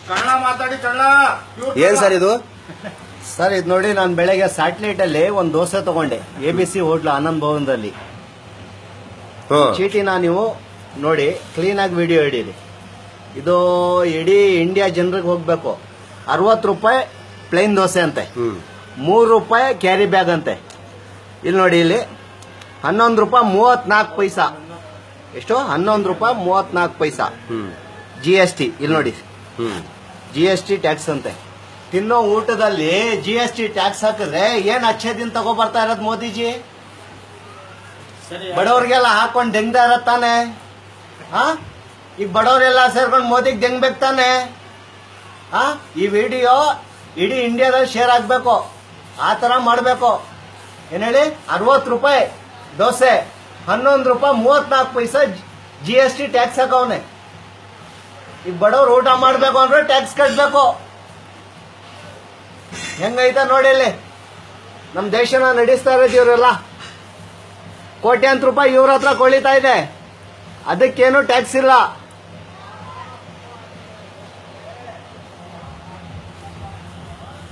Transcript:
ಕಳ್ಳ ಮಾತಾಡಿ ಕಳ್ಳ. ಏನ್ ಸರ್ ಇದು? ಸರ್ ಇದು ನೋಡಿ, ನಾನು ಬೆಳಗ್ಗೆ ಸ್ಯಾಟಲೈಟ್ ಅಲ್ಲಿ ಒಂದು ದೋಸೆ ತಗೊಂಡೆ ABC ಹೋಟ್ಲು ಆನಂದ್ ಭವನದಲ್ಲಿ. ಚೀಟಿನ ನೀವು ನೋಡಿ ಕ್ಲೀನ್ ಆಗಿ ವಿಡಿಯೋ ಹಿಡೀರಿ. ಇದು ಇಡೀ ಇಂಡಿಯಾ ಜನರಿಗೆ ಹೋಗ್ಬೇಕು. 60 ರೂಪಾಯಿ ಪ್ಲೇನ್ ದೋಸೆ ಅಂತೆ, 3 ರೂಪಾಯಿ ಕ್ಯಾರಿ ಬ್ಯಾಗ್ ಅಂತೆ. ಇಲ್ಲಿ ನೋಡಿ, ಇಲ್ಲಿ 11 ರೂಪಾಯಿ 34 ಪೈಸಾ. ಎಷ್ಟು? 11 ರೂಪಾಯಿ 34 ಪೈಸಾ GST. ಇಲ್ಲಿ ನೋಡಿ, GST ಟ್ಯಾಕ್ಸ್ ಅಂತೆ. ತಿನ್ನೋ ಊಟದಲ್ಲಿ GST ಟ್ಯಾಕ್ಸ್ ಹಾಕಿದ್ರೆ ಏನ್ ಅಚ್ಚೆ ದಿನ ತಗೋ ಬರ್ತಾ ಇರೋದು ಮೋದಿಜಿ? ಬಡವ್ರಿಗೆಲ್ಲ ಹಾಕೊಂಡು ಡೆಂಗ್ತಾ ಇರತ್ ತಾನೆ. ಈಗ ಬಡವರೆಲ್ಲ ಸೇರ್ಕೊಂಡು ಮೋದಿಗೆ ಡೆಂಗ್ಬೇಕು ತಾನೆ. ಈ ವಿಡಿಯೋ ಇಡೀ ಇಂಡಿಯಾದಲ್ಲಿ ಶೇರ್ ಆಗ್ಬೇಕು. ಆ ತರ ಮಾಡ್ಬೇಕು. ಏನ್ ಹೇಳಿ? 60 ರೂಪಾಯಿ ದೋಸೆ, 11 ರೂಪಾಯಿ 34 ಪೈಸಾ GST ಟ್ಯಾಕ್ಸ್ ಹಾಕವನೆ. ಈಗ ಬಡವ್ರು ಊಟ ಮಾಡ್ಬೇಕು ಅಂದ್ರೆ ಟ್ಯಾಕ್ಸ್ ಕಟ್ಬೇಕು. ಹೆಂಗೈತ ನೋಡಿ, ಇಲ್ಲಿ ನಮ್ ದೇಶನ ನಡೆಸ್ತಾ ಇರೋದು ಇವರೆಲ್ಲ. ಕೋಟ್ಯಾಂತರ ರೂಪಾಯಿ ಇವ್ರ ಹತ್ರ ಕೊಳಿತಾ ಇದೆ, ಅದಕ್ಕೇನು ಟ್ಯಾಕ್ಸ್ ಇಲ್ಲ.